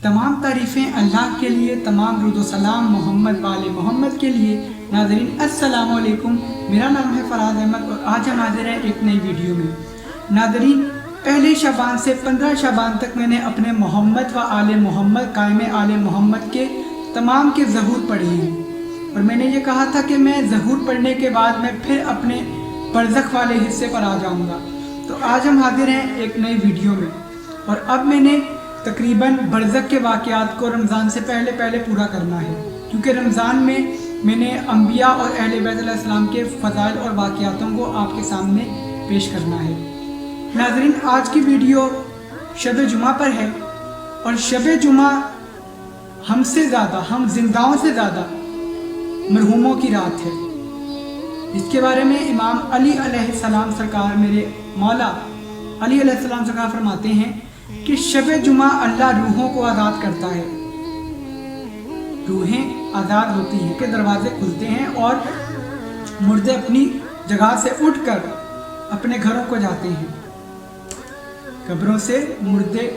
तमाम तारीफ़ें अल्लाह के लिए, तमाम दुरूद सलाम मोहम्मद वाले मोहम्मद के लिए। नाज़रीन अस्सलामु अलैकुम, मेरा नाम है फराज अहमद और आज हम हाजिर हैं एक नई वीडियो में। नाज़रीन, पहले शबान से 15 शबान तक मैंने अपने मोहम्मद व आले मोहम्मद, कायम आले मोहम्मद के तमाम के ज़हूर पढ़े हैं और मैंने ये कहा था कि मैं ज़हूर पढ़ने के बाद मैं फिर अपने बरज़ख वाले हिस्से पर आ जाऊँगा। तो आज हम हाजिर हैं एक नई वीडियो में और अब मैंने तकरीबन बरज़ख के वाक़यात को रमज़ान से पहले पूरा करना है, क्योंकि रमज़ान में मैंने अम्बिया और अहले बैत अलैहिस्सलाम के फ़ज़ाइल और वाक़यातों को आपके सामने पेश करना है। नाज़रीन, आज की वीडियो शब जुमा पर है और शब जुमा हमसे ज़्यादा, हम जिंदाओं से ज़्यादा मरहूमों की रात है। इसके बारे में इमाम अली अलैहिस्सलाम सरकार, मेरे मौला अली अलैहिस्सलाम सरकार फरमाते हैं कि शब जुमा अल्लाह रूहों को आज़ाद करता है। रूहें आज़ाद होती हैं के दरवाजे खुलते हैं और मुर्दे अपनी जगह से उठकर अपने घरों को जाते हैं। कब्रों से मुर्दे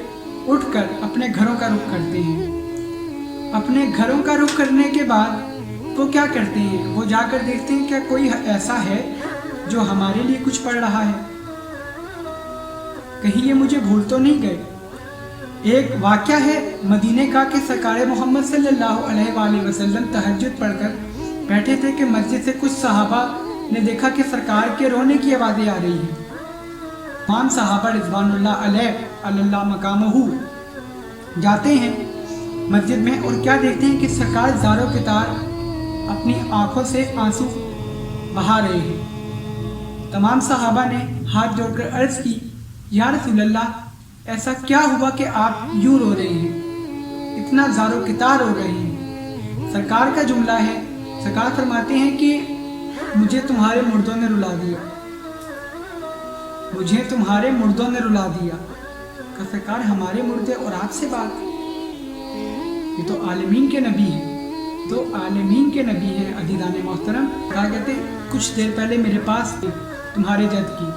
उठकर अपने घरों का रुख करते हैं। अपने घरों का रुख करने के बाद वो क्या करते हैं? वो जाकर देखते हैं क्या कोई ऐसा है जो हमारे लिए कुछ पढ़ रहा है, कहीं ये मुझे भूल तो नहीं गए। एक वाक़या है मदीने का कि सरकार मोहम्मद सल्लल्लाहु अलैहि वसल्लम तहज्जुद पढ़कर बैठे थे कि मस्जिद से कुछ सहाबा ने देखा कि सरकार के रोने की आवाज़ें आ रही हैं। तमाम सहाबा रिज़वानुल्लाह अलैहि अल्लाह मकामहू जाते हैं मस्जिद में और क्या देखते हैं कि सरकार ज़ारों के तार अपनी आँखों से आंसू बहा रहे हैं। तमाम सहाबा ने हाथ जोड़कर अर्ज़ की, या रसूलल्लाह, ऐसा क्या हुआ कि आप यूँ रो रहे हैं, इतना ज़ारो कितार रो रहे हैं? सरकार का जुमला है, सरकार फरमाते हैं कि मुझे तुम्हारे मुर्दों ने रुला दिया, मुझे तुम्हारे मुर्दों ने रुला दिया। का सरकार हमारे मुर्दे और आपसे बात? ये तो आलमीन के नबी हैं, तो आलमीन के नबी हैं अज़ीज़ान मोहतरम। कहा कहते कुछ देर पहले मेरे पास तुम्हारे जद की,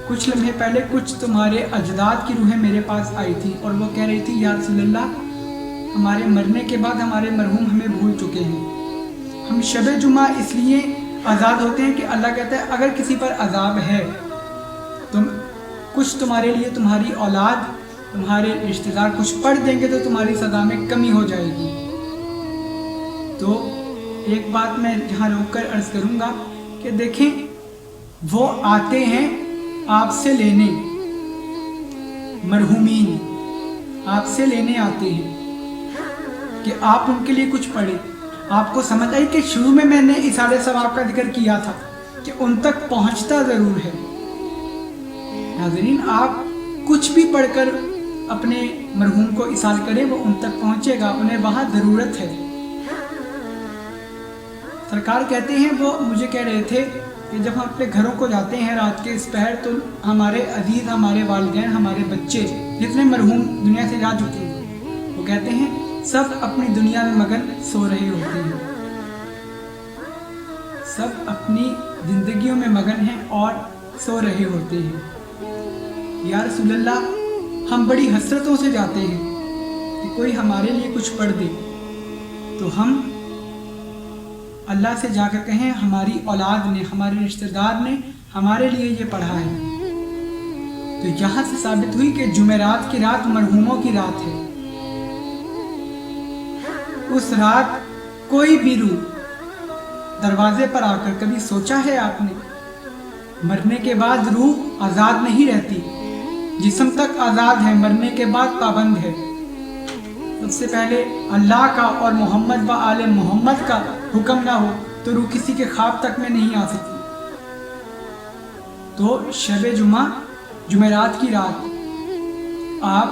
कुछ लम्हे पहले कुछ तुम्हारे अजदाद की रूहें मेरे पास आई थी और वो कह रही थी, या रसूलल्लाह, हमारे मरने के बाद हमारे मरहूम हमें भूल चुके हैं। हम शब जुमा इसलिए आज़ाद होते हैं कि अल्लाह कहता है अगर किसी पर अजाब है तो कुछ तुम्हारे लिए तुम्हारी औलाद, तुम्हारे रिश्तेदार कुछ पढ़ देंगे तो तुम्हारी सज़ा में कमी हो जाएगी। तो एक बात मैं यहाँ रोक कर अर्ज़ करूँगा कि देखें, वो आते हैं आपसे लेने, मरहूमीन आपसे लेने आते हैं कि आप उनके लिए कुछ पढ़े। आपको समझ आई कि शुरू में मैंने इसाले सवाब का जिक्र किया था कि उन तक पहुंचता ज़रूर है। नाज़रीन, आप कुछ भी पढ़कर अपने मरहूम को इसाल करें, वो उन तक पहुंचेगा, उन्हें वहाँ ज़रूरत है। सरकार कहते हैं, वो मुझे कह रहे थे कि जब हम अपने घरों को जाते हैं रात के इस पहर तो हमारे अजीज़, हमारे वालिदैन, हमारे बच्चे जितने मरहूम दुनिया से जा चुके हैं, वो कहते हैं सब अपनी दुनिया में मगन सो रहे होते हैं, सब अपनी ज़िंदगियों में मगन हैं और सो रहे होते हैं। या रसूलल्लाह, हम बड़ी हसरतों से जाते हैं कि कोई हमारे लिए कुछ पढ़ दे, तो हम अल्लाह से जाकर कहें हमारी औलाद ने, हमारे रिश्तेदार ने हमारे लिए ये पढ़ा है। तो यहाँ से साबित हुई कि जुमेरात की रात मरहूमों की रात है। उस रात कोई भी रूह दरवाजे पर आकर, कभी सोचा है आपने, मरने के बाद रूह आज़ाद नहीं रहती, जिस्म तक आज़ाद है, मरने के बाद पाबंद है। सबसे पहले अल्लाह का और मोहम्मद व आले मोहम्मद का हुक्म ना हो तो रूह किसी के ख्वाब तक में नहीं आ सकती। तो शब जुमा, जुमेरात की रात, आप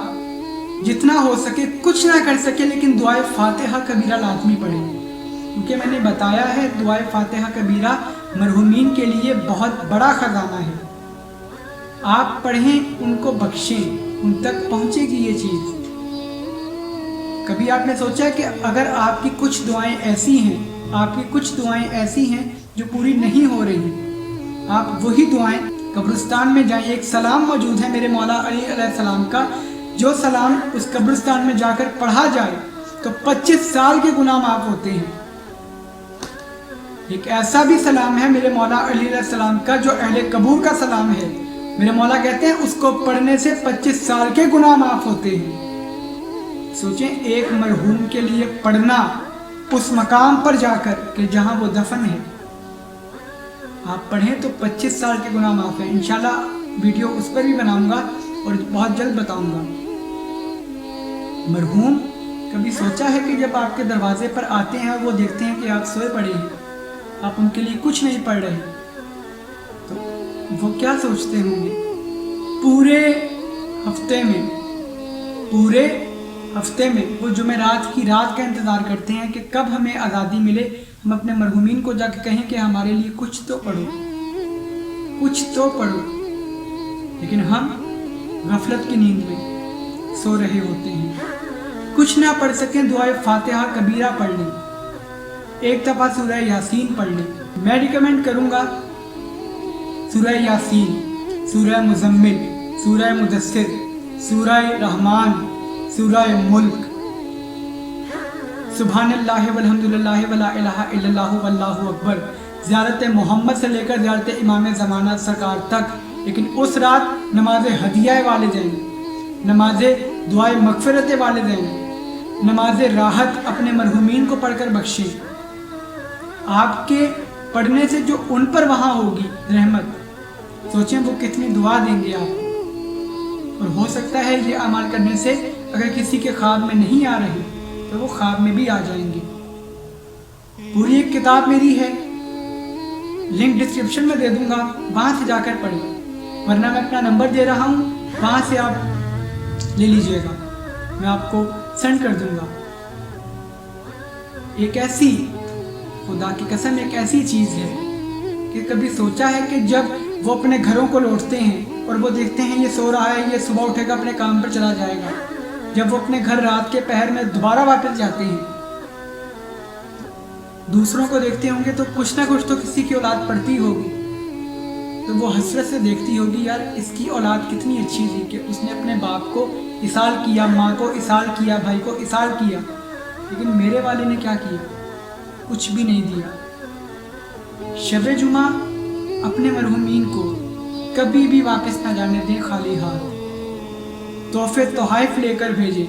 जितना हो सके, कुछ ना कर सके लेकिन दुआए फातिहा कबीरा लाजमी पढ़ें, क्योंकि मैंने बताया है दुआए फातिहा कबीरा मरहूमीन के लिए बहुत बड़ा ख़जाना है। आप पढ़ें, उनको बख्शें, उन तक पहुँचेगी ये चीज़। कभी आपने सोचा कि अगर आपकी कुछ दुआएं ऐसी हैं, आपकी कुछ दुआएं ऐसी हैं जो पूरी नहीं हो रही, आप वही दुआएं कब्रिस्तान में जाएं। एक सलाम मौजूद है मेरे मौला अली अलैहिस्सलाम का जो सलाम उस कब्रिस्तान में जाकर पढ़ा जाए तो 25 साल के गुनाह माफ होते हैं। एक ऐसा भी सलाम है मेरे मौला अली अलैहिस्सलाम का जो अहले कबूर का सलाम है। मेरे मौला कहते हैं उसको पढ़ने से 25 साल के गुनाह माफ होते हैं। सोचें, एक मरहूम के लिए पढ़ना उस मकाम पर जाकर कि जहां वो दफन है, आप पढ़ें तो 25 साल के गुनाह माफ है। इंशाल्लाह वीडियो उस पर भी बनाऊंगा और बहुत जल्द बताऊंगा। मरहूम कभी सोचा है कि जब आपके दरवाजे पर आते हैं वो देखते हैं कि आप सोए पड़े हैं, आप उनके लिए कुछ नहीं पढ़ रहे, तो वो क्या सोचते होंगे? पूरे हफ्ते में वो जुमेरात की रात का इंतज़ार करते हैं कि कब हमें आज़ादी मिले, हम अपने मरहूमीन को जाके कहें कि हमारे लिए कुछ तो पढ़ो। लेकिन हम गफलत की नींद में सो रहे होते हैं। कुछ ना पढ़ सकें, दुआए फातिहा कबीरा पढ़ लें, एक दफ़ा सूरह यासीन पढ़ लें। मैं रिकमेंड करूँगा सूरह यासीन, सूरह मुज़म्मिल, सूरह मुदस्सिर, सूरह रहमान, सूरह मुल्क, सुभानल्लाह वल्हम्दुलिल्लाह वला इलाहा इल्लल्लाहु वल्लाहु अकबर, ज़ियारत मोहम्मद से लेकर ज़ियारत इमाम ज़माना सरकार तक। लेकिन उस रात नमाज हदिया वालिदैन, नमाज दुआए मगफिरत वालिदैन, नमाज राहत अपने मरहूमीन को पढ़कर बख्शें। आपके पढ़ने से जो उन पर वहाँ होगी रहमत, सोचें वो कितनी दुआ देंगे आपको। और हो सकता है ये अमल करने से अगर किसी के ख्वाब में नहीं आ रहे तो वो ख्वाब में भी आ जाएंगे। पूरी एक किताब मेरी है, लिंक डिस्क्रिप्शन में दे दूंगा, वहाँ से जाकर पढ़ें, वरना मैं अपना नंबर दे रहा हूँ, वहाँ से आप ले लीजिएगा, मैं आपको सेंड कर दूंगा। एक ऐसी, खुदा की कसम, एक ऐसी चीज़ है कि कभी सोचा है कि जब वो अपने घरों को लौटते हैं और वो देखते हैं ये सो रहा है, ये सुबह उठेगा अपने काम पर चला जाएगा, जब वो अपने घर रात के पहर में दोबारा वापस जाते हैं, दूसरों को देखते होंगे तो कुछ ना कुछ तो किसी की औलाद पढ़ती होगी, तो वो हसरत से देखती होगी, यार इसकी औलाद कितनी अच्छी थी कि उसने अपने बाप को इसाल किया, माँ को इसाल किया, भाई को इसाल किया। लेकिन मेरे वाले ने क्या किया? कुछ भी नहीं दिया। शब जुमा अपने मरहूमीन को कभी भी वापस ना जाने दें खाली हाथ। तोहफे तोहाइफ लेकर भेजें,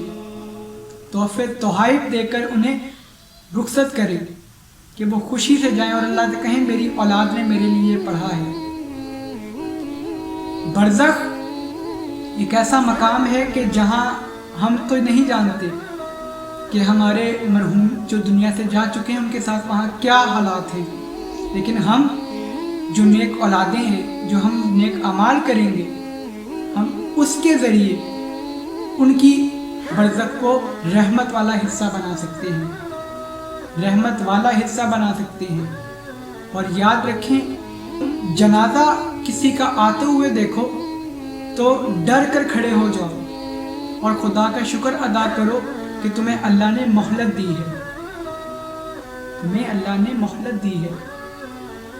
तोहफे तोहाइफ देकर उन्हें रुखसत करें कि वो खुशी से जाएं और अल्लाह से कहें मेरी औलाद ने मेरे लिए पढ़ा है। बरज़ख एक ऐसा मकाम है कि जहाँ हम तो नहीं जानते कि हमारे मरहूम जो दुनिया से जा चुके हैं उनके साथ वहाँ क्या हालात हैं, लेकिन हम जो नेक औलादें हैं, जो हम नेक अमाल करेंगे, हम उसके ज़रिए उनकी बरज़ख को रहमत वाला हिस्सा बना सकते हैं, रहमत वाला हिस्सा बना सकते हैं। और याद रखें, जनाजा किसी का आते हुए देखो तो डर कर खड़े हो जाओ और खुदा का शुक्र अदा करो कि तुम्हें अल्लाह ने मोहलत दी है, तुम्हें अल्लाह ने मोहलत दी है।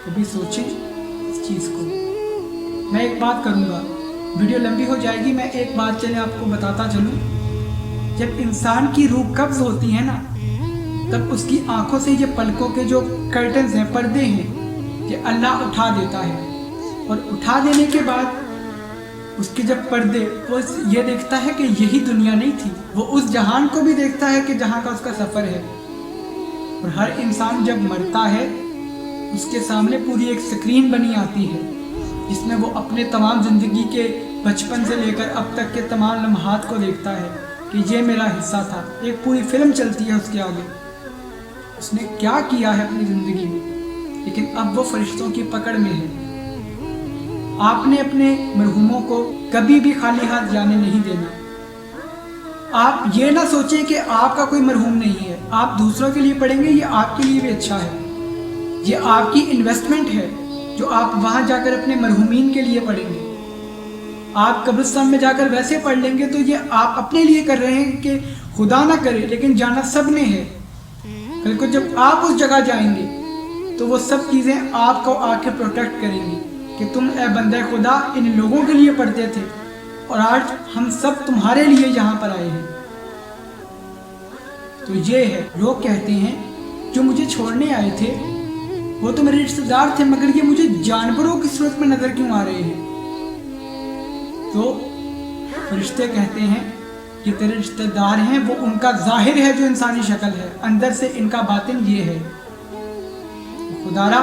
कभी सोचें इस चीज़ को। मैं एक बात करूँगा, वीडियो लंबी हो जाएगी, मैं एक बात चले आपको बताता चलूँ। जब इंसान की रूह कब्ज़ होती है ना, तब उसकी आंखों से ये पलकों के जो कर्टन्स हैं, पर्दे हैं, ये अल्लाह उठा देता है। और उठा देने के बाद उसके जब पर्दे, वो ये देखता है कि यही दुनिया नहीं थी, वो उस जहान को भी देखता है कि जहाँ का उसका सफ़र है। और हर इंसान जब मरता है उसके सामने पूरी एक स्क्रीन बनी आती है जिसमें वो अपने तमाम ज़िंदगी के बचपन से लेकर अब तक के तमाम लम्हात को देखता है कि ये मेरा हिस्सा था। एक पूरी फिल्म चलती है उसके आगे, उसने क्या किया है अपनी ज़िंदगी में। लेकिन अब वो फरिश्तों की पकड़ में है। आपने अपने मरहूमों को कभी भी खाली हाथ जाने नहीं देना। आप ये ना सोचें कि आपका कोई मरहूम नहीं है, आप दूसरों के लिए पढ़ेंगे, ये आपके लिए भी अच्छा है, ये आपकी इन्वेस्टमेंट है जो आप वहाँ जाकर अपने मरहूमीन के लिए पढ़ेंगे। आप कब्रिस्तान में जाकर वैसे पढ़ लेंगे तो ये आप अपने लिए कर रहे हैं कि खुदा ना करे, लेकिन जाना सब ने है। कल को जब आप उस जगह जाएंगे तो वो सब चीज़ें आपको आके प्रोटेक्ट करेंगी कि तुम ए बंदे खुदा इन लोगों के लिए पढ़ते थे, और आज हम सब तुम्हारे लिए यहाँ पर आए हैं। तो ये है, लोग कहते हैं जो मुझे छोड़ने आए थे वो तो मेरे रिश्तेदार थे, मगर ये मुझे जानवरों की सूरत में नजर क्यों आ रहे हैं? तो फरिश्ते कहते हैं कि तेरे रिश्तेदार हैं, वो उनका जाहिर है जो इंसानी शक्ल है, अंदर से इनका बातिन ये है। खुदारा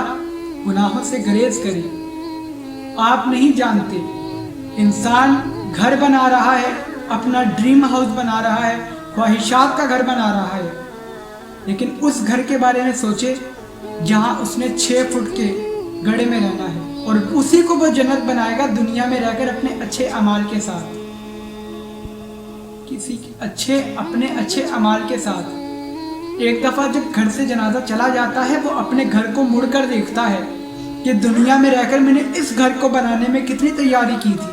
गुनाहों से गुरेज करें। आप नहीं जानते, इंसान घर बना रहा है, अपना ड्रीम हाउस बना रहा है, ख्वाहिशात का घर बना रहा है, लेकिन उस घर के बारे में सोचे जहां उसने 6 फुट के गड्ढे में रहना है, और उसी को वो जन्नत बनाएगा दुनिया में रहकर अपने अच्छे अमाल के साथ, किसी अपने अच्छे अमाल के साथ। एक दफा जब घर से जनाजा चला जाता है, वो अपने घर को मुड़कर देखता है कि दुनिया में रहकर मैंने इस घर को बनाने में कितनी तैयारी की थी,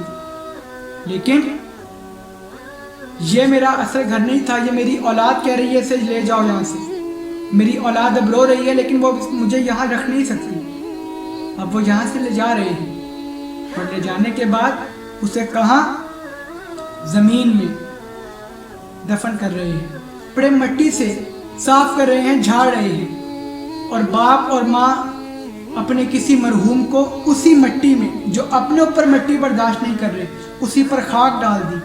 लेकिन ये मेरा असल घर नहीं था, ये मेरी औलाद कह रही है इसे ले जाओ यहाँ से। मेरी औलाद अब रो रही है, लेकिन वो मुझे यहाँ रख नहीं सकती। अब वो यहाँ से ले जा रहे हैं, और ले जाने के बाद उसे कहाँ, जमीन में दफन कर रहे हैं, बड़े मिट्टी से साफ कर रहे हैं, झाड़ रहे हैं। और बाप और माँ अपने किसी मरहूम को उसी मिट्टी में, जो अपने ऊपर मिट्टी बर्दाश्त नहीं कर रहे, उसी पर खाक डाल दी।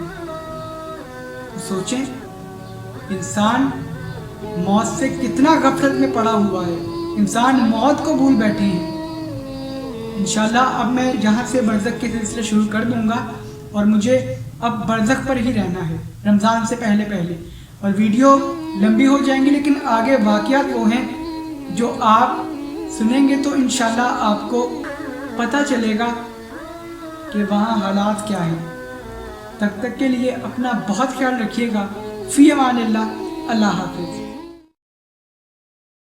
तो सोचें, इंसान मौत से कितना गफलत में पड़ा हुआ है, इंसान मौत को भूल बैठे हैं। इंशाल्लाह अब मैं यहाँ से बरज़ख के सिलसिले शुरू कर दूंगा, और मुझे अब बरज़ख पर ही रहना है रमज़ान से पहले, और वीडियो लंबी हो जाएंगी, लेकिन आगे वाक़यात वो हैं जो आप सुनेंगे तो इंशाल्लाह आपको पता चलेगा कि वहाँ हालात क्या हैं। तब तक के लिए अपना बहुत ख्याल रखिएगा। फ़ी अमानिल्लाह, अल्लाह हाफ़िज़।